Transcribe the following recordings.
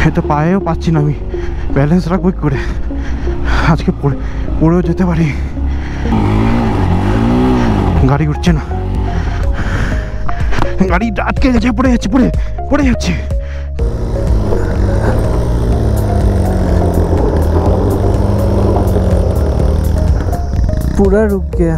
এত পায়েও পাচ্ছি না, আমি ব্যালেন্স রাখবো কি করে? আজকে পড়েও যেতে পারি। গাড়ি উঠছে না, গাড়ি আটকে গেছে, পড়ে যাচ্ছে। पूरा रुक गया।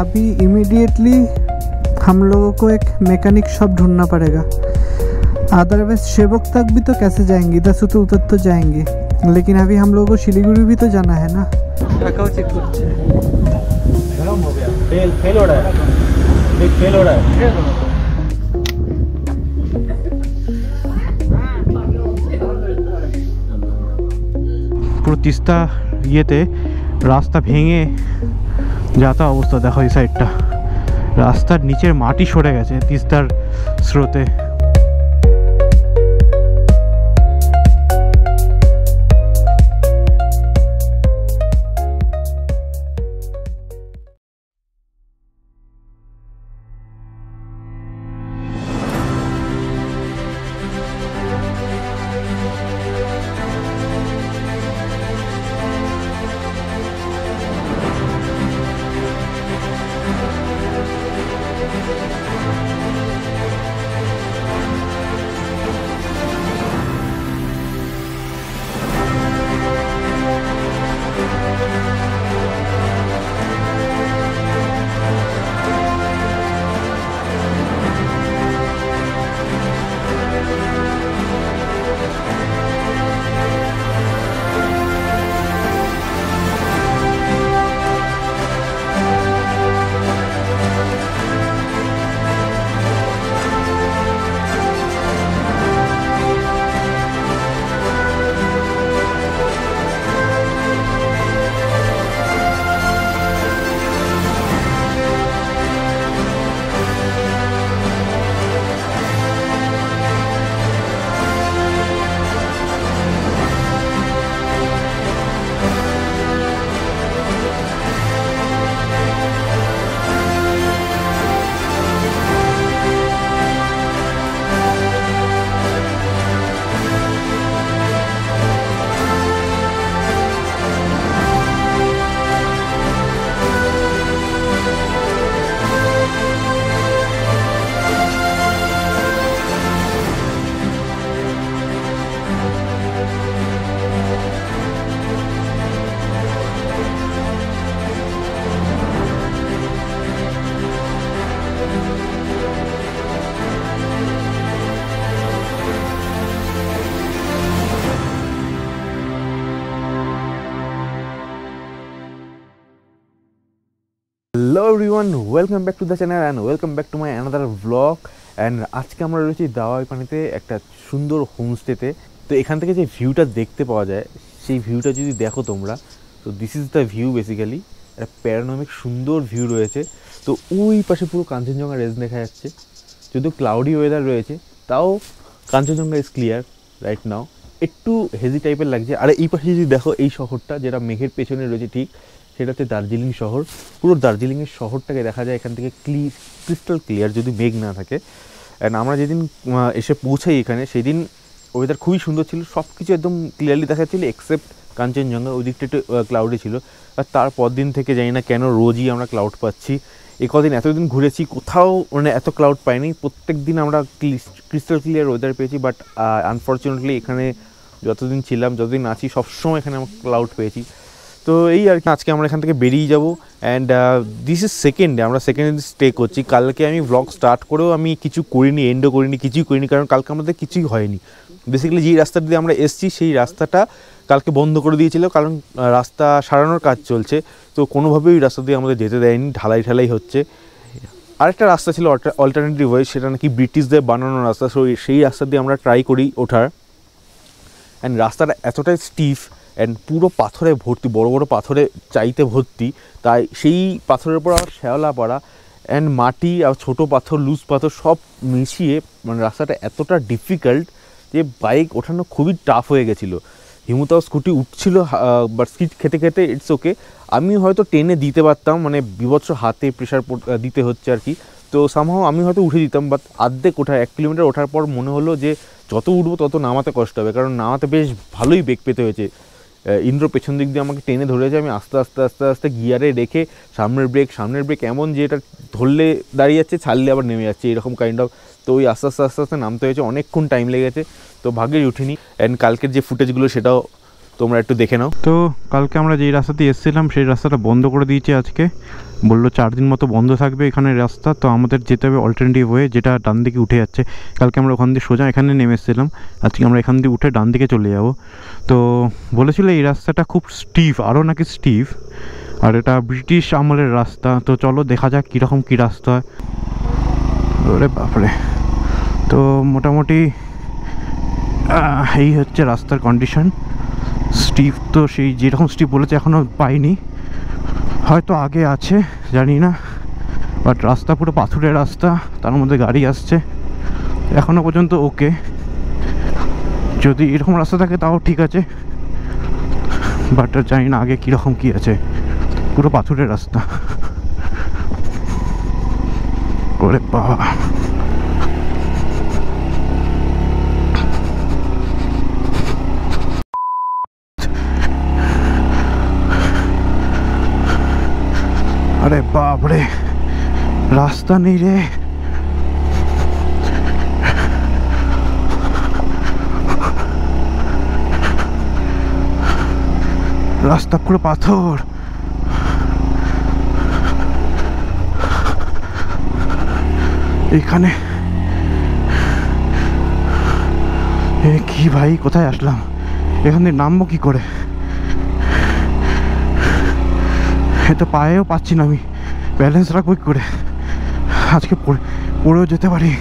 अभी इमीडिएटली हम लोगों को एक मैकेनिक शॉप ढूंढना पड़ेगा, अदरवाइज सेवक तक भी तो कैसे जाएंगे, इधर से तो उधर तो जाएंगे, लेकिन अभी हम लोगों को सिलीगुड़ी भी तो जाना है ना। चेक करते हैं। गरम हो गया, फेल हो रहा है, फेल हो रहा है। পুরো তিস্তা ইয়েতে রাস্তা ভেঙে যাতা অবস্থা। দেখো এই সাইডটা, রাস্তার নিচের মাটি সরে গেছে তিস্তার স্রোতে। Hello everyone, welcome back to the channel and welcome back to my another vlog. And आज के আমরা রয়েছি দাওয়াই পানিতে একটা সুন্দর হোমস্টেতে। তো এখান থেকে যে ভিউটা দেখতে পাওয়া যায় সেই ভিউটা যদি দেখো তোমরা, তো this is the view. Basically একটা প্যারানমিক সুন্দর ভিউ রয়েছে। তো ওই পাশে পুরো কাঞ্চনজঙ্ঘা রেঞ্জ দেখা যাচ্ছে, যদিও ক্লাউডি ওয়েদার রয়েছে তাও Kanchenjunga is clear right now. একটু হেজি টাইপের লাগছে। আর এই পাশে যদি দেখো এই শহরটা যেটা মেঘের পেছনে রয়েছে ঠিক সেটাতে দার্জিলিং শহর। পুরো দার্জিলিংয়ের শহরটাকে দেখা যায় এখান থেকে ক্রিস্টাল ক্লিয়ার যদি মেঘ না থাকে। অ্যান্ড আমরা যেদিন এসে পৌঁছাই এখানে সেদিন ওয়েদার খুবই সুন্দর ছিল, সব কিছু একদম ক্লিয়ারলি দেখা যাচ্ছিলো এক্সেপ্ট কাঞ্চনজঙ্ঘা, ওই দিকটা একটু ক্লাউডি ছিল। আর তারপর দিন থেকে জানি না কেন রোজই আমরা ক্লাউড পাচ্ছি। কদিন এতদিন ঘুরেছি কোথাও মানে এত ক্লাউড পাইনি, প্রত্যেক দিন আমরা ক্রিস্টাল ক্লিয়ার ওয়েদার পেয়েছি। বাট আনফর্চুনেটলি এখানে যতদিন ছিলাম যতদিন আছি সবসময় এখানে আমরা ক্লাউড পেয়েছি। তো এই আর কি, আজকে আমরা এখান থেকে বেরিয়ে যাবো। And this is second day, আমরা সেকেন্ড ডে স্টে করছি। কালকে আমি ব্লগ স্টার্ট করেও আমি কিছু করিনি, এন্ডও করিনি, কিছুই করিনি, কারণ কালকে আমাদের কিছুই হয়নি। বেসিক্যালি যেই রাস্তা দিয়ে আমরা এসছি সেই রাস্তাটা কালকে বন্ধ করে দিয়েছিল, কারণ রাস্তা সারানোর কাজ চলছে। তো কোনোভাবেই ওই রাস্তা দিয়ে আমাদের যেতে দেয়নি, ঢালাই হচ্ছে। আরেকটা রাস্তা ছিল অল্টারনেটিভ ওয়ে, সেটা নাকি ব্রিটিশদের বানানো রাস্তা। সো সেই রাস্তা দিয়ে আমরা ট্রাই করি ওঠার। অ্যান্ড রাস্তাটা এতটাই স্টিফ অ্যান্ড পুরো পাথরে ভর্তি, বড় বড় পাথরে চাইতে ভর্তি, তাই সেই পাথরের উপর আবার শ্যাওলা পড়া। অ্যান্ড মাটি আর ছোটো পাথর লুজ পাথর সব মিশিয়ে মানে রাস্তাটা এতটা ডিফিকাল্ট যে বাইক ওঠানো খুবই টাফ হয়ে গেছিলো। হিমু তাও স্কুটি উঠছিল, বাট স্কিট খেতে খেতে ইটস ওকে। আমি হয়তো টেনে দিতে পারতাম, মানে বিভৎস হাতে প্রেশার দিতে হচ্ছে আর কি, তো সামহাও আমি হয়তো উঠে দিতাম। বাট আর্ধেক ওঠা 1 কিলোমিটার ওঠার পর মনে হলো যে যত উঠবো তত নামাতে কষ্ট হবে, কারণ নামাতে বেশ ভালোই বেগ পেতে হয়েছে। ইন্দ্র পেছন দিক দিয়ে আমাকে টেনে ধরেছে, আমি আস্তে আস্তে আস্তে আস্তে গিয়ারে রেখে সামনের ব্রেক এমন যে এটা ধরলে দাঁড়িয়ে যাচ্ছে, ছাড়লে আবার নেমে যাচ্ছে, এরকম কাইন্ড অফ। তো ওই আস্তে আস্তে আস্তে আস্তে নামতে হয়েছে, অনেকক্ষণ টাইম লেগেছে, তো ভাগ্যেই উঠিনি। অ্যান্ড কালকের যে ফুটেজগুলো সেটাও তোমরা একটু দেখে নাও। তো কালকে আমরা যেই রাস্তা দিয়ে এসেছিলাম সেই রাস্তাটা বন্ধ করে দিয়েছে আজকে, বললো 4 দিন মতো বন্ধ থাকবে এখানে রাস্তা। তো আমাদের যেতে হবে অল্টারনেটিভ ওয়ে, যেটা ডান দিকে উঠে যাচ্ছে। কালকে আমরা ওখান দিয়ে সোজা এখানে নেমে এসেছিলাম, আজকে আমরা এখান দিয়ে উঠে ডান দিকে চলে যাব। তো বলেছিল এই রাস্তাটা খুব স্টিফ, আরও নাকি স্টিফ, আর এটা ব্রিটিশ আমলের রাস্তা। তো চলো দেখা যাক কীরকম কী রাস্তা হয়। ওরে বাপরে, তো মোটামুটি এই হচ্ছে রাস্তার কন্ডিশন। স্টিভ তো সেই যেরকম স্টিভ বলেছে এখনও পাইনি, হয়তো আগে আছে জানি না, বাট রাস্তা পুরো পাথুরের রাস্তা, তার মধ্যে গাড়ি আসছে, এখনও পর্যন্ত ওকে। যদি এরকম রাস্তা থাকে তাও ঠিক আছে, বাট জানি না আগে কীরকম কী আছে, পুরো পাথুরের রাস্তা। ওরে বাবা, अरे बाप रे, रास्ता नहीं रे। रास्ता पूरा पाथर, এখানে কি ভাই, কোথায় আসলাম? এখান থেকে নামবো কি করে? তো পায়েও পাচ্ছি না, আমি ব্যালেন্স রাখবো কি করে? আজকে পড়েও যেতে পারি।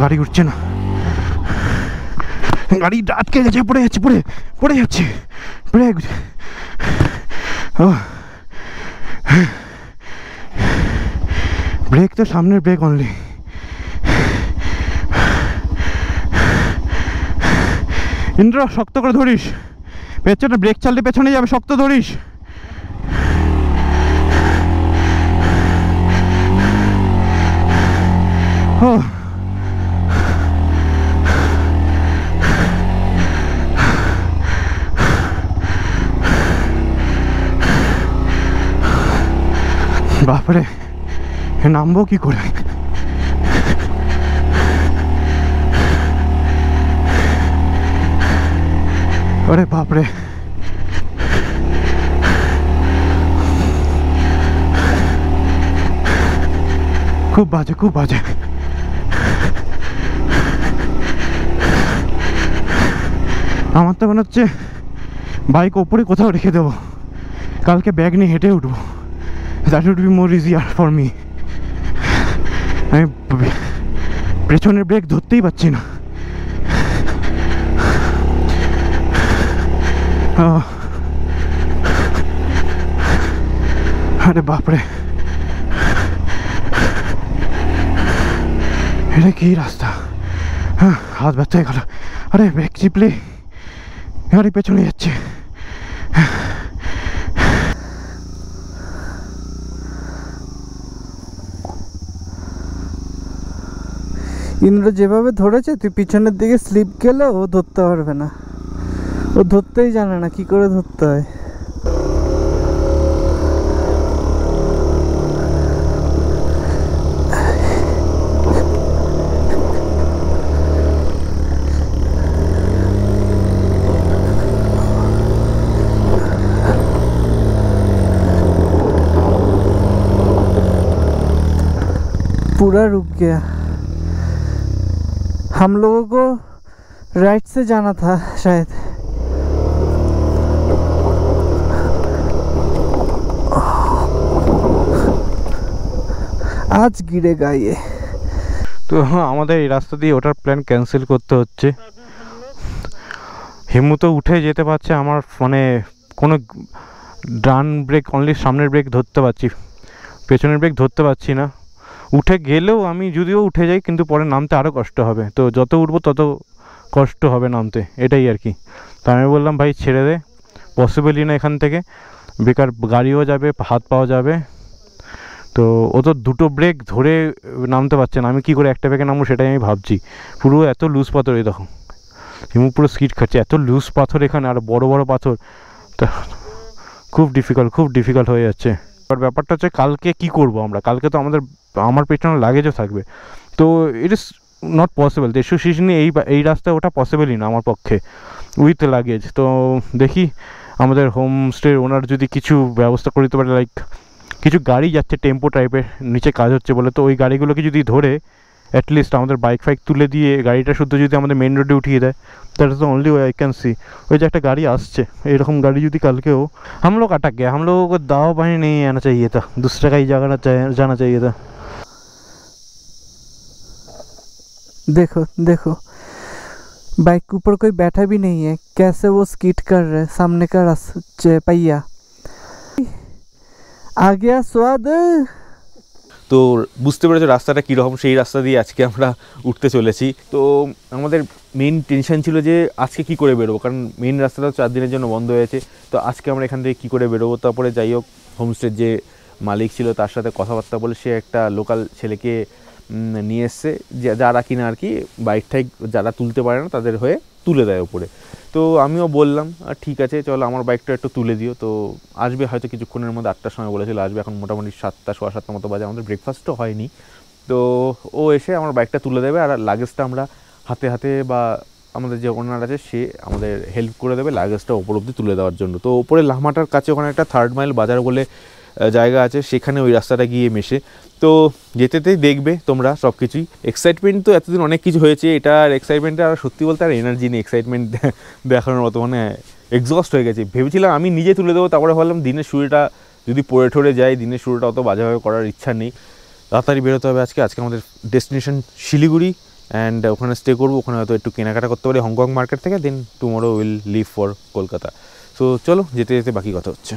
গাড়ি উঠছে না, গাড়ি আটকে গেছে, পড়ে যাচ্ছে ব্রেক। ব্রেক তো সামনের ব্রেক অনলি। ইন্দ্র শক্ত করে ধরিস, পেছনে ব্রেক চাললে পেছনে যাবে, শক্ত ধরিস। ও বাপরে, নামবো কি করে? আরে বাপরে, খুব বাজে, খুব বাজে। আমার তো মনে হচ্ছে বাইক ওপরে কোথাও রেখে দেবো, কালকে ব্যাগ নিয়ে হেঁটে উঠবো। That would be more easier for me. আমি পেছনের ব্রেক ধরতেই পারছি না। আরে বাপরে, এটা কি রাস্তা? হ্যাঁ, হাত ব্যথা হয়ে গেল। আরে ব্রেক চিপলে গাড়ি পেছনে যাচ্ছে। ইন্দ্র যেভাবে ধরেছে, তুই পিছনের দিকে স্লিপ গেলে ও ধরতে পারবে না, ও ধরতেই জানে না কি করে ধরতে হয়। पूरा रुक गया। हम लोगों को राइट से जाना था शायद। आज गिरेगा ये। তো আমাদের এই রাস্তা দিয়ে ওটার প্ল্যান ক্যান্সেল করতে হচ্ছে। হিমু তো উঠে যেতে পারছে, আমার মানে কোনো ডান ব্রেক, অনলি সামনের ব্রেক ধরতে পারছি, পেছনের ব্রেক ধরতে পারছি না। উঠে গেলেও আমি যদিও উঠে যাই, কিন্তু পরে নামতে আরও কষ্ট হবে, তো যত উঠবো তত কষ্ট হবে নামতে, এটাই আর কি। তো আমি বললাম ভাই ছেড়ে দে, পসিবলই না এখান থেকে, বেকার গাড়িও যাবে, হাত পাওয়া যাবে। তো ও তো দুটো ব্রেক ধরে নামতে পারছে না, আমি কী করে একটা ব্রেকে নামবো সেটাই আমি ভাবছি। পুরো এত লুজ পাথর, এই দেখো হিমু পুরো স্কিড খাচ্ছে, এত লুজ পাথর এখানে, আর বড় বড় পাথর, তা খুব ডিফিকাল্ট হয়ে যাচ্ছে। আর ব্যাপারটা হচ্ছে কালকে কি করব আমরা, কালকে তো আমার পেছনে লাগেজও থাকবে, তো it is not possible. 150 CC নিয়ে এই রাস্তায় ওটা পসিবলই না আমার পক্ষে উইথ লাগেজ। তো দেখি আমাদের হোমস্টের ওনার যদি কিছু ব্যবস্থা করে দিতে পারে, লাইক কিছু গাড়ি যাচ্ছে টেম্পো টাইপের, নিচে কাজ হচ্ছে বলে, তো ওই গাড়িগুলোকে যদি ধরে অ্যাটলিস্ট আমাদের বাইক ফাইক তুলে দিয়ে গাড়িটা শুদ্ধ যদি আমাদের মেন রোডে উঠিয়ে দেয়, that is the only way I can see. ওই যে একটা গাড়ি আসছে, এরকম গাড়ি যদি কালকেও हम लोग अटक गए, हम लोगों को दाव पानी नहीं आना चाहिए था, दूसरे का ही जाना चाहिए था। देखो देखो, बाइक के ऊपर कोई बैठा भी नहीं है, कैसे वो स्कीट कर रहे, सामने का पहिया आ गया स्वाद। তো বুঝতে পেরেছো রাস্তাটা কীরকম, সেই রাস্তা দিয়ে আজকে আমরা উঠতে চলেছি। তো আমাদের মেন টেনশন ছিল যে আজকে কি করে বেরোবো, কারণ মেন রাস্তাটা 4 দিনের জন্য বন্ধ হয়েছে। তো আজকে আমরা এখান থেকে কী করে বেরোবো, তারপরে যাই হোক হোমস্টের যে মালিক ছিল তার সাথে কথাবার্তা বলে সে একটা লোকাল ছেলেকে নিয়ে এসছে, যারা কিনা আর কি বাইক ঠাইক যারা তুলতে পারে না তাদের হয়ে তুলে দেয় ওপরে। তো আমিও বললাম ঠিক আছে চলো আমার বাইকটা একটু তুলে দিও। তো আসবে হয়তো কিছুক্ষণের মধ্যে, 8টার সময় বলেছিল আসবে, এখন মোটামুটি 7টা 7:15 মতো বাজে, আমাদের ব্রেকফাস্টও হয়নি। তো ও এসে আমার বাইকটা তুলে দেবে, আর লাগেজটা আমরা হাতে হাতে বা আমাদের যে ওনার আছে সে আমাদের হেল্প করে দেবে লাগেজটা ওপর অব্দি তুলে দেওয়ার জন্য। তো ওপরে লামাটার কাছে ওখানে একটা 3rd মাইল বাজার বলে জায়গা আছে, সেখানে ওই রাস্তাটা গিয়ে মেশে। তো যেতেই দেখবে তোমরা সব কিছুই। এক্সাইটমেন্ট তো এতদিন অনেক কিছু হয়েছে, এটার এক্সাইটমেন্টটা আর সত্যি বলতে আর এনার্জি নেই এক্সাইটমেন্ট দেখানোর মতো, মানে এক্সস্ট হয়ে গেছে। ভেবেছিলাম আমি নিজে তুলে দেবো, তারপরে ভাবলাম দিনের শুরুটা যদি পড়ে ঠরে যায়, দিনের শুরুটা অত বাজেভাবে করার ইচ্ছা নেই। তাড়াতাড়ি বেরোতে হবে আজকে আমাদের ডেস্টিনেশন শিলিগুড়ি, অ্যান্ড ওখানে স্টে করবো, ওখানে হয়তো একটু কেনাকাটা করতে পারি হংকং মার্কেট থেকে, then tomorrow will leave for Kolkata. So চলো যেতে যেতে বাকি কথা হচ্ছে।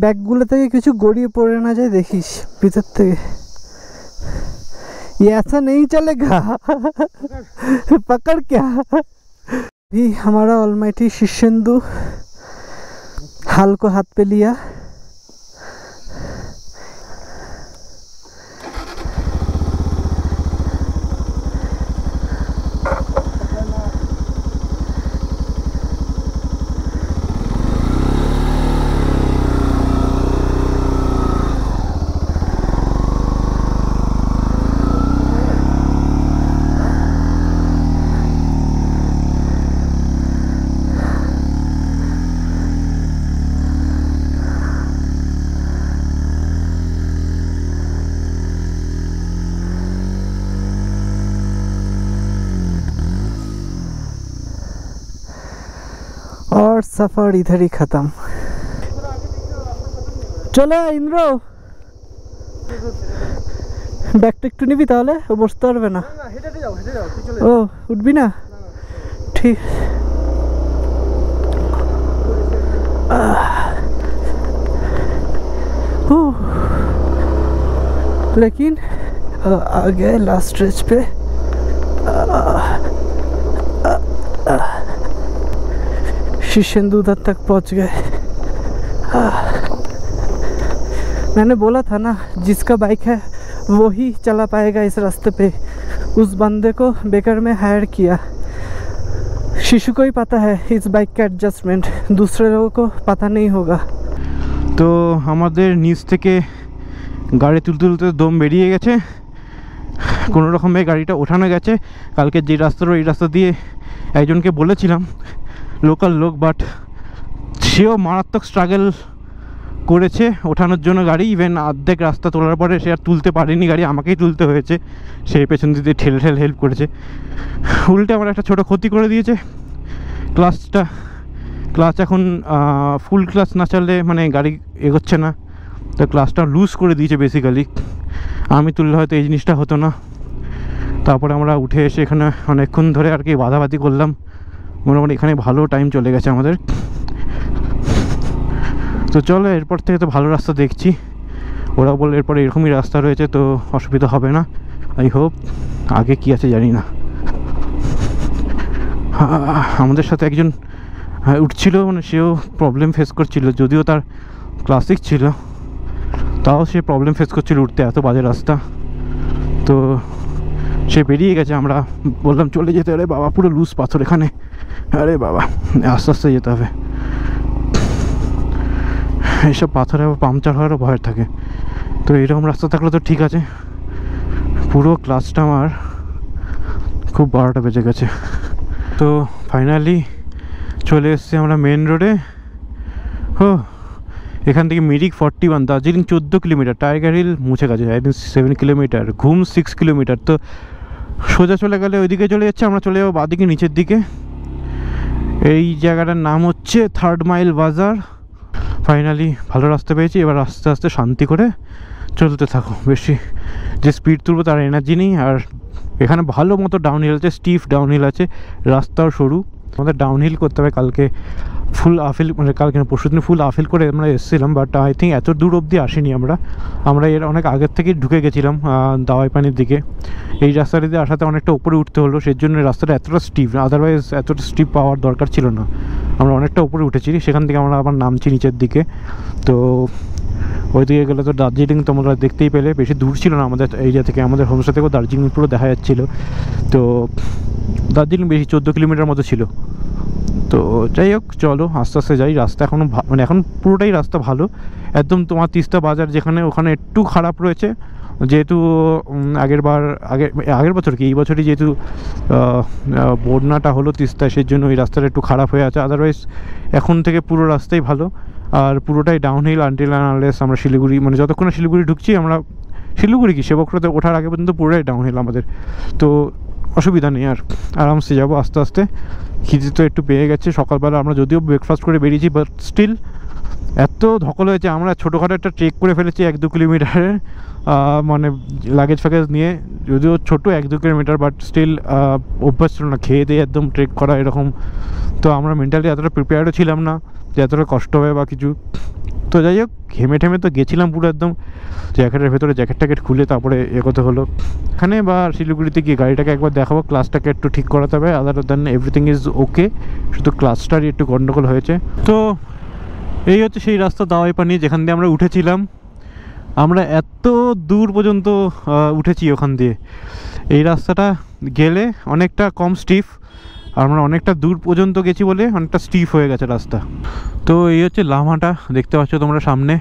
बैगगुलो থেকে কিছু গড়িয়ে পড়ে না যায় দেখিস ভিতর থেকে। ये ऐसा नहीं चलेगा पकड़ क्या। भी हमारा ऑलमाइटी शिष्येंदु हाल को हाथ पे लिया। और सफर इधर ही खत्म। चलो इंद्र ব্যাগটা একটু নিবি, তাহলে ও বসতে পারবে না। ও উঠবি না, ঠিক। लेकिन आ गए लास्ट स्ट्रेच पे। शिष्येंदु उधर तक पहुंच गए। मैंने बोला था ना जिसका बाइक है वो ही चला पाएगा इस रास्ते पे। उस बंदे को बेकर में हायर किया। शिशु को ही पता है इस बाइक का एडजस्टमेंट, दूसरे लोगों को पता नहीं होगा। তো আমাদের নিচ থেকে গাড়ি তুলতে তুলতে দম বেরিয়ে গেছে, কোনো রকমে গাড়িটা ওঠানো গেছে। কালকে যে রাস্তার ওই রাস্তা দিয়ে একজনকে বলেছিলাম, লোকাল লোক, বাট সেও মারাত্মক স্ট্রাগল করেছে ওঠানোর জন্য গাড়ি। ইভেন অর্ধেক রাস্তা তোলার পরে সে আর তুলতে পারেনি গাড়ি, আমাকেই তুলতে হয়েছে। সে পেছন দিকে ঠেল হেল্প করেছে। উল্টে আমার একটা ছোটো ক্ষতি করে দিয়েছে, ক্লাচ এখন ফুল ক্লাচ না চাললে মানে গাড়ি এগোচ্ছে না, তো ক্লাচটা লুজ করে দিয়েছে বেসিক্যালি। আমি তুললে হয়তো এই জিনিসটা হতো না। তারপরে আমরা উঠে এসে এখানে অনেকক্ষণ ধরে আর কি বাধাবাধি করলাম। মোটামুটি এখানে ভালো টাইম চলে গেছে আমাদের। তো চলো এরপর থেকে তো ভালো রাস্তা দেখছি। ওরা বলে এরপরে এরকমই রাস্তা রয়েছে, তো অসুবিধা হবে না। I hope. আগে কি আছে জানি না। আমাদের সাথে একজন উঠছিল, মানে সেও প্রবলেম ফেস করছিল, যদিও তার ক্লাসিক ছিল, তাও সে প্রবলেম ফেস করছিল উঠতে, এত বাজে রাস্তা। তো সে বেরিয়ে গেছে, আমরা বললাম চলে যেতে। আরে বাবা পুরো লুজ পাথর এখানে, আরে বাবা আস্তে আস্তে যেতে হবে। এইসব পাথরে পাংচার হওয়ারও ভয় থাকে। তো এইরকম রাস্তা থাকলে তো ঠিক আছে। পুরো ক্লাসটা আমার খুব 12টা বেজে গেছে। তো ফাইনালি চলে এসেছি আমরা মেন রোডে। এখান থেকে মিরিক 41, দার্জিলিং 14 কিলোমিটার, টাইগার হিল মুছে গেছে 7 কিলোমিটার, ঘুম 6 কিলোমিটার। তো সোজা চলে গেলে ওইদিকে চলে যাচ্ছে, আমরা চলে যাবো বাঁদিকে নিচের দিকে। এই জায়গাটার নাম হচ্ছে 3rd মাইল বাজার। ফাইনালি ভালো রাস্তা পেয়েছি, এবার আস্তে আস্তে শান্তি করে চলতে থাকো। বেশি যে স্পিড তুলবো তার এনার্জি নেই। আর এখানে ভালো মতো ডাউনহিল আছে, স্টিফ ডাউনহিল আছে, রাস্তাও সরু। আমাদের ডাউনহিল করতে হবে। কালকে ফুল আফিল, মানে কালকে পরশু দিন ফুল আফিল করে আমরা এসেছিলাম, বাট আই থিঙ্ক এত দূর অবধি আসিনি আমরা এর অনেক আগের থেকেই ঢুকে গেছিলাম দাওয়াই পানির দিকে। এই রাস্তাটা দিয়ে আসাতে অনেকটা উপরে উঠতে হলো, সেই জন্য রাস্তাটা এতটা স্টিপ, আদারওয়াইজ এতটা স্টিপ পাওয়ার দরকার ছিল না। আমরা অনেকটা উপরে উঠেছি, সেখান থেকে আমরা আবার নামছি নিচের দিকে। তো ওইদিকে গেলে তো দার্জিলিং তোমরা দেখতেই পেলে, বেশি দূর ছিল না আমাদের এরিয়া থেকে, আমাদের হোমস্টে থেকেও দার্জিলিং পুরো দেখা যাচ্ছিলো। তো দার্জিলিং বেশি 14 কিলোমিটার মতো ছিল। তো যাই হোক, চলো আস্তে আস্তে যাই। রাস্তা এখনও মানে এখন পুরোটাই রাস্তা ভালো একদম। তোমার তিস্তা বাজার যেখানে, ওখানে একটু খারাপ রয়েছে, যেহেতু আগের বছর কি এই বছরই যেহেতু বন্যাটা হলো তিস্তায়, সেই জন্য ওই রাস্তাটা একটু খারাপ হয়ে আছে। আদারওয়াইজ এখন থেকে পুরো রাস্তাই ভালো, আর পুরোটাই ডাউনহিল আনটিল আনলেস আমরা শিলিগুড়ি, মানে যতক্ষণ শিলিগুড়ি ঢুকছি আমরা, শিলিগুড়ি কি সেবকরাতে ওঠার আগে পর্যন্ত পুরোটাই ডাউনহিল আমাদের। তো অসুবিধা নেই, আর আরামসে যাবো আস্তে আস্তে। খিদে তো একটু পেয়ে গেছে, সকালবেলা আমরা যদিও ব্রেকফাস্ট করে বেরিয়েছি, বাট স্টিল এত ধকল হয়েছে। আমরা ছোটোখাটো একটা ট্রেক করে ফেলেছি 1-2 কিলোমিটারের, মানে লাগেজ ফ্যাগেজ নিয়ে, যদিও ছোটো 1-2 কিলোমিটার, বাট স্টিল অভ্যাস ছিল না খেয়ে দিয়ে একদম ট্রেক করা এরকম। তো আমরা মেন্টালি এতটা প্রিপেয়ারও ছিলাম না যে এতটা কষ্ট হবে বা কিছু। তো যাই হোক, ঘেমে ঠেমে তো গেছিলাম পুরো একদম, জ্যাকেটের ভেতরে জ্যাকেট খুলে তারপরে এগোতে হলো। এখানে বা শিলিগুড়িতে গিয়ে গাড়িটাকে একবার দেখাবো, ক্লাসটাকে একটু ঠিক করাতে হবে, আদার দেন এভরিথিং ইজ ওকে, শুধু ক্লাসটারই একটু গন্ডগোল হয়েছে। তো এই হচ্ছে সেই রাস্তা দাওয়াই পানি, যেখান দিয়ে আমরা উঠেছিলাম। আমরা এত দূর পর্যন্ত উঠেছি ওখান দিয়ে। এই রাস্তাটা গেলে অনেকটা কম স্টিফ, আমরা অনেকটা দূর পর্যন্ত গেছি বলে অনেকটা স্টিফ হয়ে গেছে রাস্তা। তো এই হচ্ছে লামাটা, দেখতে পাচ্ছ তোমরা সামনে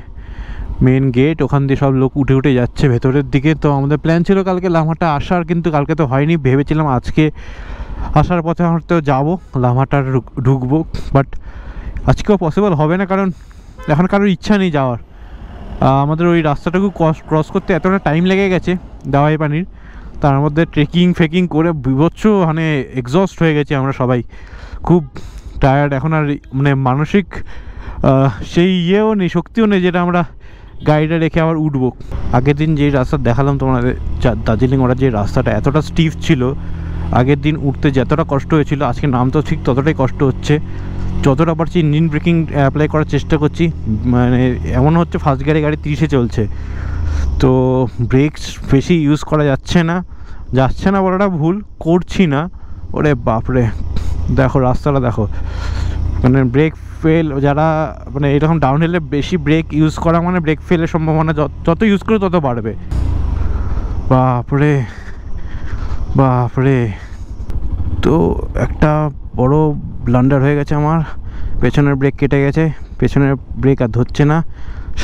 মেন গেট, ওখান দিয়ে সব লোক উঠে উঠে যাচ্ছে ভেতরের দিকে। তো আমাদের প্ল্যান ছিল কালকে লামাটা আসার, কিন্তু কালকে তো হয়নি। ভেবেছিলাম আজকে আসার পথে আমরা তো যাবো লামাটার ঢুকবো, বাট আজকেও পসিবল হবে না, কারণ এখন কারোর ইচ্ছা নেই যাওয়ার। আমাদের ওই রাস্তাটুকু ক্রস করতে এতটা টাইম লেগে গেছে দাওয়াই পানির, তার মধ্যে ট্রেকিং করে বিভৎস মানে এক্সস্ট হয়ে গেছি আমরা সবাই, খুব টায়ার্ড। এখন আর মানে মানসিক সেই ইয়েও নেই, শক্তিও নেই যেটা আমরা গাড়িটা রেখে আবার উঠবো। আগের দিন যেই রাস্তা দেখালাম তোমাদের দার্জিলিং, ওরা যে রাস্তাটা এতটা স্টিফ ছিল, আগের দিন উঠতে যতটা কষ্ট হয়েছিল, আজকে নামতেও ঠিক ততটাই কষ্ট হচ্ছে। যতটা পারছি ইঞ্জিন ব্রেকিং অ্যাপ্লাই করার চেষ্টা করছি, মানে এমন হচ্ছে ফার্স্ট গিয়ারে গাড়ি 30-এ চলছে, তো ব্রেকস বেশি ইউজ করা যাচ্ছে না বলাটা ভুল, করছি না। ওরে বাপরে, দেখো রাস্তাটা দেখো, মানে ব্রেক ফেল যারা মানে এরকম ডাউনহিলে বেশি ব্রেক ইউজ করা মানে ব্রেক ফেলের সম্ভাবনা যত ইউজ করে তত বাড়বে। বাপরে বাপরে, তো একটা বড় ব্লান্ডার হয়ে গেছে আমার। পেছনের ব্রেক কেটে গেছে, পেছনের ব্রেক আর ধরছে না,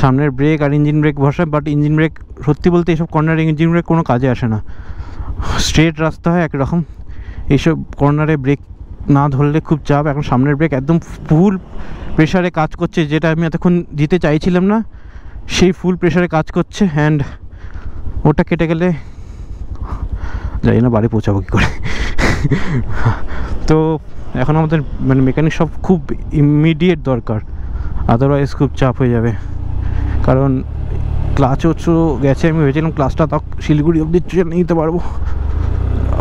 সামনের ব্রেক আর ইঞ্জিন ব্রেক ভরসা। বাট ইঞ্জিন ব্রেক সত্যি বলতে এইসব কর্নারে ইঞ্জিন ব্রেক কোনো কাজে আসে না। স্ট্রেট রাস্তা হয় একরকম, এইসব কর্নারে ব্রেক না ধরলে খুব চাপ। এখন সামনের ব্রেক একদম ফুল প্রেশারে কাজ করছে, যেটা আমি এতক্ষণ দিতে চাইছিলাম না, সেই ফুল প্রেশারে কাজ করছে। অ্যান্ড ওটা কেটে গেলে জানি না বাড়ি পৌঁছাবো কী করে। তো এখন আমাদের মানে মেকানিক সব খুব ইমিডিয়েট দরকার, আদারওয়াইজ খুব চাপ হয়ে যাবে। কারণ ক্লাচও গেছে, আমি ভেবেছিলাম ক্লাচটা তক শিলিগুড়ি অবধি নিতে পারবো।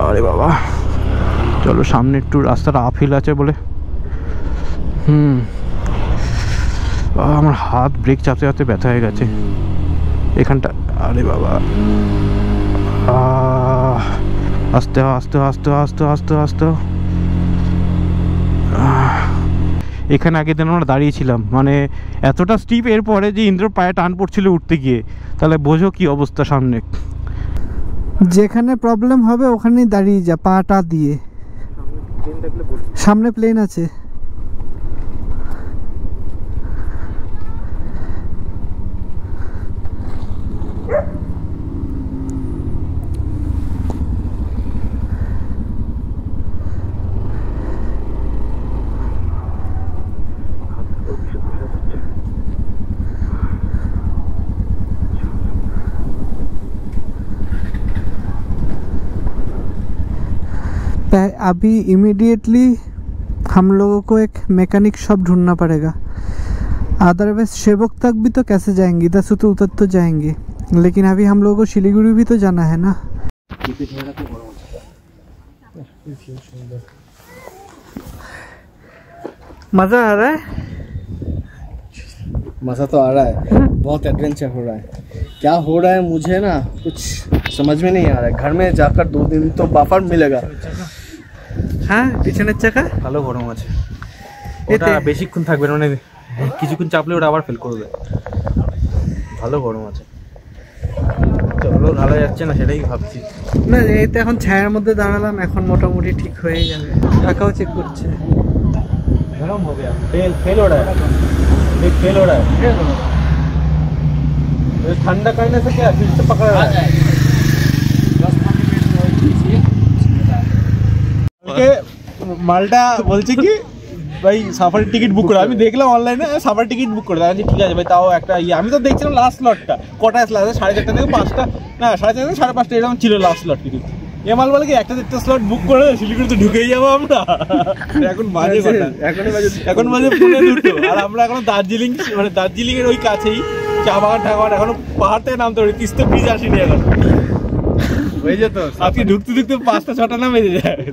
আরে বাবা, চলো সামনে একটু রাস্তাটা আপহিল আছে বলে। আমার হাত ব্রেক চাপতে চাপতে ব্যথা হয়ে গেছে এখানটা। আরে বাবা, আস্তে আস্তে আস্তে আস্তে আস্তে আস্তে। এখানে আগের দিন আমরা দাঁড়িয়েছিলাম, মানে এতটা স্টিপ, এরপরে যে ইন্দ্রর পায়ে টান পড়ছিল উঠতে গিয়ে, তাহলে বোঝো কি অবস্থা সামনে। যেখানে প্রবলেম হবে ওখানেই দাঁড়িয়ে যা, পাটা দিয়ে। সামনে প্লেন আছে। अभी इमीडिएटली हम लोगों को एक मैकेनिक शॉप ढूंढना पड़ेगा, अदरवाइज सेवक तक भी तो कैसे जाएंगे, इधर से तो उतर तो जाएंगे, लेकिन अभी हम लोगों को शिलीगुड़ी भी तो जाना है ना। मज़ा आ रहा है? मज़ा तो आ रहा है, बहुत एडवेंचर हो रहा है। क्या हो रहा है मुझे ना कुछ समझ में नहीं आ रहा है। घर में जाकर 2 दिन तो बाफर मिलेगा। হ্যাঁ, পিছনের চাকা ভালো গরম আছে, ওটা বেশিক্ষণ থাকবে না, মানে কিছুক্ষণ চাপলে ওটা আবার ফেল করবে। ভালো গরম আছে, চলো ঢালা যাচ্ছে না সেটাই ভাবছি। না, এই তো এখন ছায়ার মধ্যে দাঁড়ালাম, এখন মোটামুটি ঠিক হয়ে যাবে। কাকাও চেক করছে। गरम हो गया, फेल हो रहा है, एक फेल हो रहा है। ठंडा करने से क्या फिर से पकड़ रहा है। মালটা বলছে কি ভাই সাফারির টিকিট বুক করে, আমি দেখলাম অনলাইনে সাফারির টিকিট বুক করে, আমি ঠিক আছে ভাই, তাও একটা আমি তো দেখছিলাম লাস্ট স্লটটা কটায় স্লট আছে, 4:30 থেকে 5টা, না 4:30 থেকে 5:30 এরকম ছিল লাস্ট স্লট টিকিট। এমাল বলে কি একটা 1টা স্লট বুক করে শিলিগুড়িতে ঢুকেই যাবো আমরা। এখন বাজে কটা, এখন বাজে 2:45, আর আমরা এখন দার্জিলিং, মানে দার্জিলিং এর ওই কাছেই চা বাগান ঠাকুর, এখনো পাহাড় থেকে নামতে পারি, তিস্তা ব্রিজ আসেনি এখন, হয়ে যেত আজকে ঢুকতে ঢুকতে 5টা-6টা না বেজে যায়।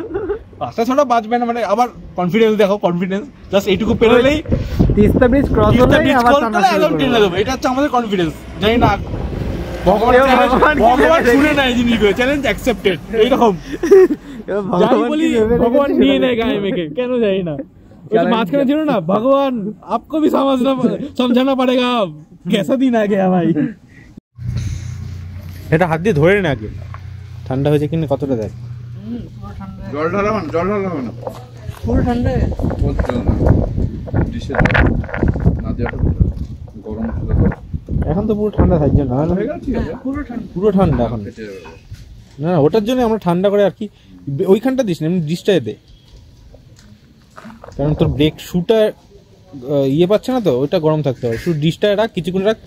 5টা-6টা বাজবে না, মানে আবার কনফিডেন্স দেখো, কনফিডেন্স জাস্ট এইটুকু পেরোলেই তিস্তা ব্রিজ ক্রস হলেই আবার টানা শুরু করবে। এটা হচ্ছে আমাদের কনফিডেন্স। জানি না ভগবান শুনে না এই জিনিসগুলো, চ্যালেঞ্জ অ্যাকসেপ্টেড এইরকম। ভগবান নিয়ে নেয় গায়ে মেখে, কেন জানি না। মাঝখানে ছিল না, ভগবান আপকো ভি সমঝানা পড়েগা, কেসা দিন আ গয়া ভাই। এটা হাত দিয়ে ধরে না আগে, ঠান্ডা হয়েছে কিনা কতটা দেখ। জল ঢালাবো না ফুল ঠান্ডা গরম এখন তো পুরো ঠান্ডা থাকছে না, পুরো ঠান্ডা এখন না, ওটার জন্য আমরা ঠান্ডা করে আর কি ওইখানটা দিস না, এমনি ডিশটায় দে, কারণ তোর ব্রেক শুটা ইয়ে পাচ্ছে না তো, ওইটা গরম থাকতে হবে। শুধু ডিশটায় রাখ, কিছুক্ষণ রাখ,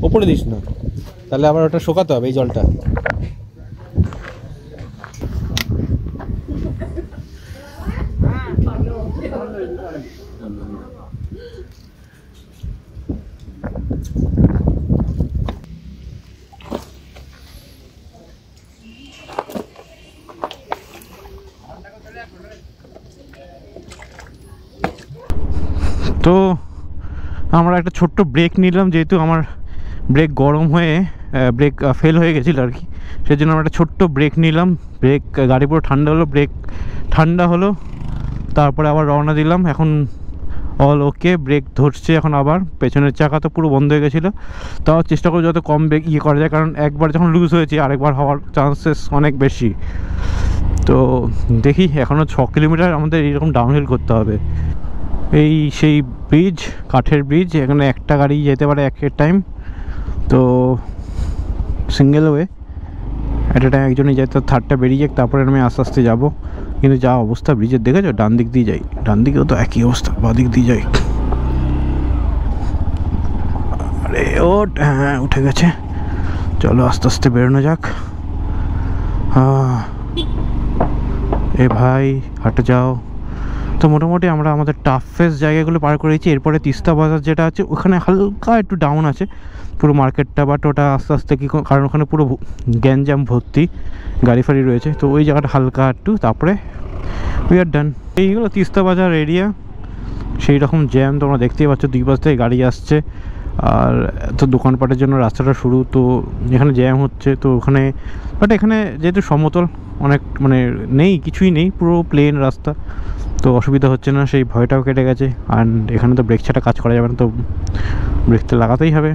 ওপরে দিস না, তাহলে আবার ওটা শোকাতে হবে এই জলটা। তো আমরা একটা ছোট্ট ব্রেক নিলাম, যেহেতু আমার ব্রেক গরম হয়ে ব্রেক ফেল হয়ে গেছিলো আর কি, সেই জন্য আমরা একটা ছোট্ট ব্রেক নিলাম। ব্রেক গাড়ি পুরো ঠান্ডা হলো, ব্রেক ঠান্ডা হলো, তারপরে আবার রওনা দিলাম। এখন অল ওকে, ব্রেক ধরছে এখন, আবার পেছনের চাকা তো পুরো বন্ধ হয়ে গেছিলো। তাও চেষ্টা করবো যত কম ব্রেক করা যায়, কারণ একবার যখন লুজ হয়েছে আরেকবার হওয়ার চান্সেস অনেক বেশি। তো দেখি, এখনও 6 কিলোমিটার আমাদের এইরকম ডাউনহিল করতে হবে। এই সেই ব্রিজ, কাঠের ব্রিজ, এখানে একটা গাড়ি যেতে পারে এক টাইম, তো single way at a time একজনই যায়, তো থার্ডটা বেরিয়ে যাক, তারপরে আমি আস্তে আস্তে যাবো। কিন্তু যা অবস্থা ব্রিজের দেখেছো, ডান দিক দিয়ে যাই, ডান দিকেও তো একই অবস্থা, বাঁ দিক দিয়ে যাই। আরে হ্যাঁ উঠে গেছে, চলো আস্তে আস্তে বেরোনো যাক। এ ভাই হাঁটে যাও। তো মোটামুটি আমরা আমাদের টাফেস্ট জায়গাগুলো পার করেছি। এরপরে তিস্তা বাজার যেটা আছে ওখানে হালকা একটু ডাউন আছে পুরো মার্কেটটা, বাট ওটা আস্তে আস্তে কি, কারণ ওখানে পুরো গ্যাঞ্জাম ভর্তি, গাড়ি ফাড়ি রয়েছে, তো ওই জায়গাটা হালকা একটু, তারপরে উই আর ডান। এইগুলো তিস্তা বাজার এরিয়া, সেই রকম জ্যাম তোমরা দেখতেই পাচ্ছ, দুই পাশ থেকে গাড়ি আসছে, আর তো দোকানপাটের জন্য রাস্তাটা শুরু, তো এখানে জ্যাম হচ্ছে। তো ওখানে বাট এখানে যেহেতু সমতল, অনেক মানে নেই, কিছুই নেই, পুরো প্লেন রাস্তা, তো অসুবিধা হচ্ছে না, সেই ভয়টাও কেটে গেছে। আর এখানে তো ব্রেক ছাড়া কাজ করা যাবে না, তো ব্রেক তো লাগাতেই হবে।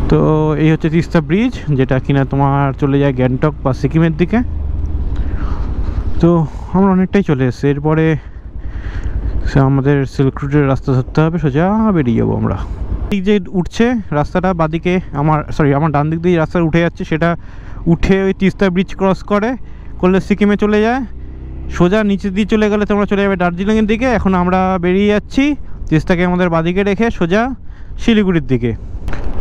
তো এই হচ্ছে তিস্তা ব্রিজ, যেটা কিনা তোমার চলে যায় গ্যাংটক বা সিকিমের দিকে। তো আমরা অনেকটাই চলে এসেছি, এরপরে আমাদের সিল্ক রুটের রাস্তা ধরতে হবে, সোজা বেরিয়ে যাবো আমরা। এই যে উঠছে রাস্তাটা বাদিকে, আমার ডান দিক দিয়ে রাস্তা উঠে যাচ্ছে, সেটা উঠে ওই তিস্তা ব্রিজ ক্রস করলে সিকিমে চলে যায়, সোজা নিচে দিয়ে চলে গেলে তোমরা চলে যাবে দার্জিলিংয়ের দিকে। এখন আমরা বেরিয়ে যাচ্ছি তিস্তাকে আমাদের বাদিকে রেখে সোজা শিলিগুড়ির দিকে।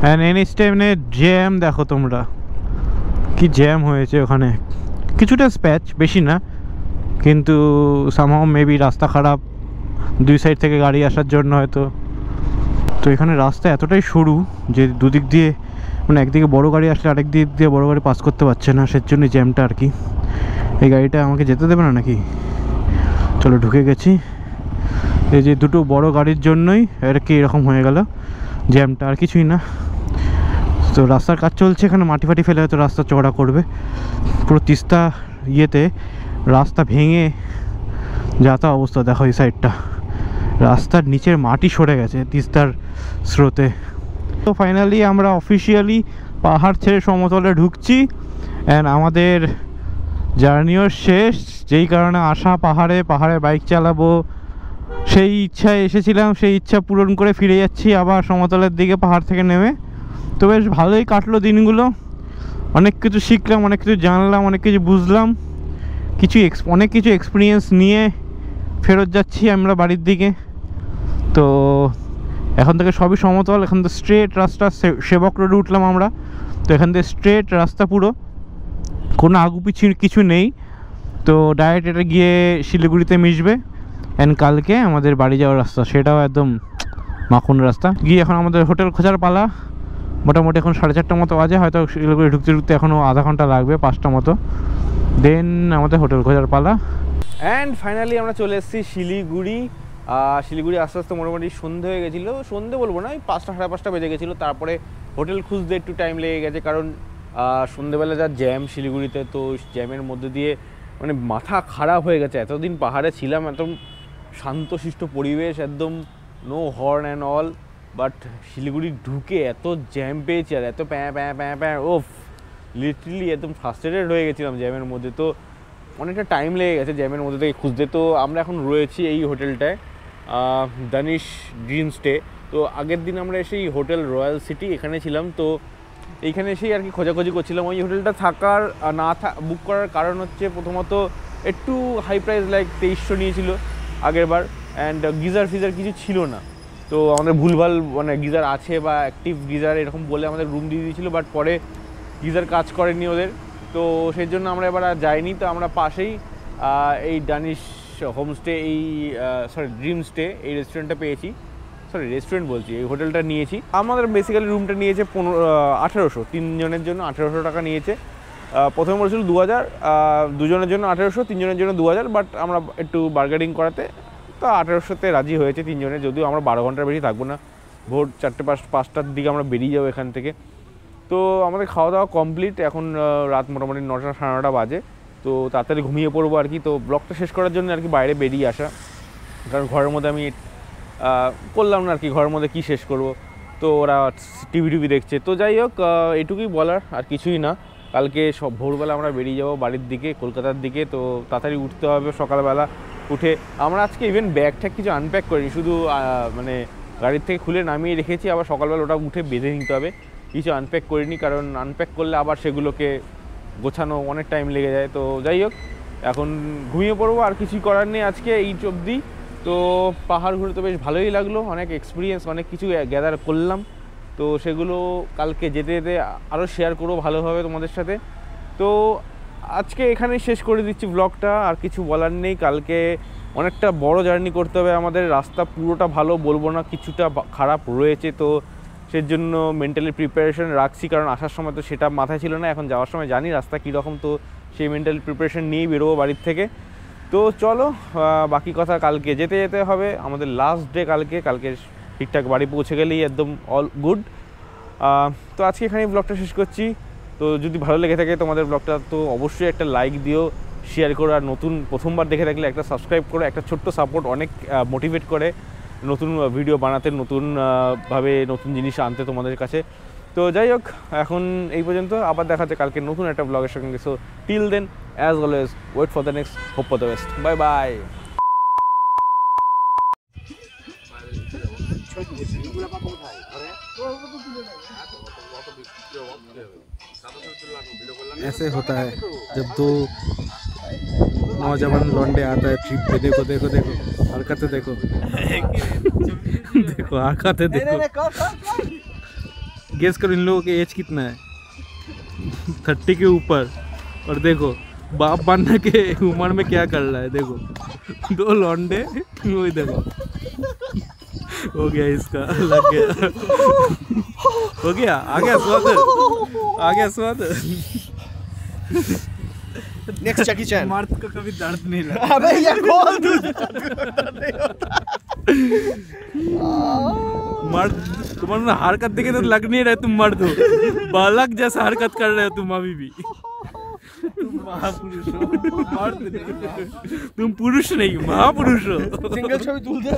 অ্যান্ড এনএইচ টাইমে জ্যাম দেখো তোমরা, কি জ্যাম হয়েছে ওখানে, কিছুটা স্প্যাচ, বেশি না, কিন্তু সামহাও মেবি রাস্তা খারাপ, দুই সাইড থেকে গাড়ি আসার জন্য হয়তো। তো এখানে রাস্তা এতটাই সরু যে দুদিক দিয়ে, মানে একদিকে বড় গাড়ি আসলে আরেক দিক দিয়ে বড় গাড়ি পাস করতে পারছে না, সের জন্য জ্যামটা আর কি। এই গাড়িটা আমাকে যেতে দেবে না নাকি? চলো ঢুকে গেছি। এই যে দুটো বড় গাড়ির জন্যই আর কি এরকম হয়ে গেল জ্যামটা, আর কিছুই না। তো রাস্তার কাজ চলছে, এখানে মাটি ফাটি ফেলে হয়তো রাস্তা চওড়া করবে। পুরো তিস্তা ইয়েতে রাস্তা ভেঙে যাতা অবস্থা, দেখো এই সাইডটা রাস্তার নিচের মাটি সরে গেছে তিস্তার স্রোতে। তো ফাইনালি আমরা অফিসিয়ালি পাহাড় ছেড়ে সমতলে ঢুকছি, অ্যান্ড আমাদের জার্নিও শেষ। যেই কারণে আসা পাহাড়ে বাইক চালাবো সেই ইচ্ছায় এসেছিলাম, সেই ইচ্ছা পূরণ করে ফিরে যাচ্ছি আবার সমতলের দিকে পাহাড় থেকে নেমে। তো বেশ ভালোই কাটলো দিনগুলো, অনেক কিছু শিখলাম, অনেক কিছু জানলাম, অনেক কিছু বুঝলাম, অনেক কিছু এক্সপিরিয়েন্স নিয়ে ফেরত যাচ্ছি আমরা বাড়ির দিকে। তো এখন থেকে সবই সমতল, এখন তো স্ট্রেট রাস্তা, সেবক রোডে উঠলাম আমরা। তো এখান থেকে স্ট্রেট রাস্তা, পুরো কোনো আগুপিছু কিছু নেই। তো ডাইরেক্ট এটা গিয়ে শিলিগুড়িতে মিশবে, অ্যান্ড কালকে আমাদের বাড়ি যাওয়ার রাস্তা, সেটাও একদম মাখন রাস্তা। গিয়ে এখন আমাদের হোটেল খোঁজার পালা। মোটামুটি এখন 4:30 মতো বাজে, হয়তো শিলিগুড়ি ঢুকতে এখনও আধা ঘন্টা লাগবে, 5টা মতো, দেন আমাদের হোটেল খোঁজার পালা। অ্যান্ড ফাইনালি আমরা চলে এসেছি শিলিগুড়ি। শিলিগুড়ি আস্তে আস্তে মোটামুটি সন্ধে হয়ে গেছিলো, সন্ধে বলবো না, ওই 5টা সাড়ে 5টা বেজে গেছিলো। তারপরে হোটেল খুঁজতে একটু টাইম লেগে গেছে, কারণ সন্ধেবেলা যা জ্যাম শিলিগুড়িতে, তো জ্যামের মধ্যে দিয়ে মানে মাথা খারাপ হয়ে গেছে। এতদিন পাহাড়ে ছিলাম, একদম শান্তশিষ্ট পরিবেশ, একদম no horn and all, but Siliguri ঢুকে এত জ্যাম পেয়েছি আর এত প্যাঁ ওফ, লিটারালি একদম ফ্রাস্ট্রেটেড হয়ে গেছিলাম জ্যামের মধ্যে। তো অনেকটা টাইম লেগে গেছে জ্যামের মধ্যে থেকে খুঁজতে। তো আমরা এখন রয়েছি এই হোটেলটায়, দানিশ ড্রিম স্টে। তো আগের দিন আমরা এসেই হোটেল রয়্যাল সিটি এখানে ছিলাম, তো এইখানে এসেই আর কি খোঁজাখুঁজি করছিলাম। ওই হোটেলটা থাকার বুক করার কারণ হচ্ছে, প্রথমত একটু হাই প্রাইস, লাইক 2300 নিয়েছিল আগের বার, অ্যান্ড গিজার ফিজার কিছু ছিল না। তো আমাদের ভুলভাল, মানে গিজার আছে বা অ্যাক্টিভ গিজার এরকম বলে আমাদের রুম দিয়ে দিয়েছিলো, বাট পরে গিজার কাজ করেনি ওদের, তো সেই জন্য আমরা এবার আর যাইনি। তো আমরা পাশেই এই ডানিশ হোমস্টে, ড্রিম স্টে, এই রেস্টুরেন্টটা পেয়েছি, রেস্টুরেন্ট বলছি, এই হোটেলটা নিয়েছি। আমাদের বেসিক্যালি রুমটা নিয়েছে 1800, 3 জনের জন্য 1800 টাকা নিয়েছে। প্রথমে বলেছিল 2000, 2 জনের জন্য 1800, 3 জনের জন্য 2000, বাট আমরা একটু বার্গেনিং করাতে তো 1800-তে রাজি হয়েছে 3 জনের। যদিও আমরা 12 ঘন্টার বেশি থাকবো না, ভোর 4-5টার দিকে আমরা বেরিয়ে যাবো এখান থেকে। তো আমাদের খাওয়া দাওয়া কমপ্লিট, এখন রাত মোটামুটি 9টা সাড়ে 9টা বাজে। তো তাড়াতাড়ি ঘুমিয়ে পড়বো আর কি। তো ব্লগটা শেষ করার জন্য আর কি বাইরে বেরিয়ে আসা, কারণ ঘরের মধ্যে আমি করলাম না আর কি, ঘরের মধ্যে কি শেষ করব। তো ওরা টিভি দেখছে। তো যাই হোক, এটুকুই বলার, আর কিছুই না। কালকে সব ভোরবেলা আমরা বেরিয়ে যাব বাড়ির দিকে, কলকাতার দিকে। তো তাড়াতাড়ি উঠতে হবে সকালবেলা উঠে। আমরা আজকে ইভেন ব্যাগ ট্যাগ কিছু আনপ্যাক করিনি, শুধু মানে গাড়ির থেকে খুলে নামিয়ে রেখেছি। আবার সকালবেলা ওটা উঠে বেঁধে নিতে হবে, কিছু আনপ্যাক করিনি, কারণ আনপ্যাক করলে আবার সেগুলোকে গোছানো অনেক টাইম লেগে যায়। তো যাই হোক, এখন ঘুমিয়ে পড়বো, আর কিছুই করার নেই আজকে এই অবধি। তো পাহাড় ঘুরে তো বেশ ভালোই লাগলো, অনেক এক্সপিরিয়েন্স, অনেক কিছু গ্যাদার করলাম। তো সেগুলো কালকে যেতে যেতে আরও শেয়ার করবো ভালোভাবে তোমাদের সাথে। তো আজকে এখানেই শেষ করে দিচ্ছি ব্লগটা, আর কিছু বলার নেই। কালকে অনেকটা বড় জার্নি করতে হবে আমাদের, রাস্তা পুরোটা ভালো বলবো না, কিছুটা খারাপ রয়েছে। তো সেই জন্য মেন্টালি প্রিপারেশন রাখছি, কারণ আসার সময় তো সেটা মাথায় ছিল না, এখন যাওয়ার সময় জানি রাস্তা কীরকম। তো সেই মেন্টাল প্রিপারেশন নিয়েই বেরোবো বাড়ির থেকে। তো চলো, বাকি কথা কালকে যেতে যেতে হবে, আমাদের লাস্ট ডে কালকে ঠিকঠাক বাড়ি পৌঁছে গেলেই একদম অল গুড। তো আজকে এখানেই ব্লগটা শেষ করছি। তো যদি ভালো লেগে থাকে তোমাদের ব্লগটা, তো অবশ্যই একটা লাইক দিও, শেয়ার করো, আর নতুন প্রথমবার দেখে থাকলে একটা সাবস্ক্রাইব করো। একটা ছোট্ট সাপোর্ট অনেক মোটিভেট করে নতুন ভিডিও বানাতে, নতুনভাবে নতুন জিনিস আনতে তোমাদের কাছে। তো যাই হোক, এখন এই পর্যন্ত, আবার দেখা যাচ্ছে কালকে নতুন একটা ব্লগের সঙ্গে। So till then, as always, wait for the next, hope for the best, bye bye. ऐसे होता है जब दो नौजवान लौंडे आता है ट्रिप पे। देखो देखो देखो हरकतें देखो देखो हरकतें देखो। गेस करो इन लोगों की एज कितना है? 30 के ऊपर। और देखो बाप बनने के उम्र में क्या कर रहा है। देखो दो लौंडे, वही देखो हो गया, इसका लग गया हो गया, आ गया स्वाद, आ गया स्वाद। नेक्स्ट जैकी चैन। मर्द को कभी दर्द नहीं लगा। अबे ये खोल तू। मर्द, तुम्हारा ना हरकत देखे तो लग नहीं रहा है तुम मर्द हो, बालक जैसा हरकत कर रहे हो तुम अभी भी। तुम महापुरुष हो, मर्द नहीं, तुम पुरुष नहीं महापुरुष हो। सिंगल छवि तुलते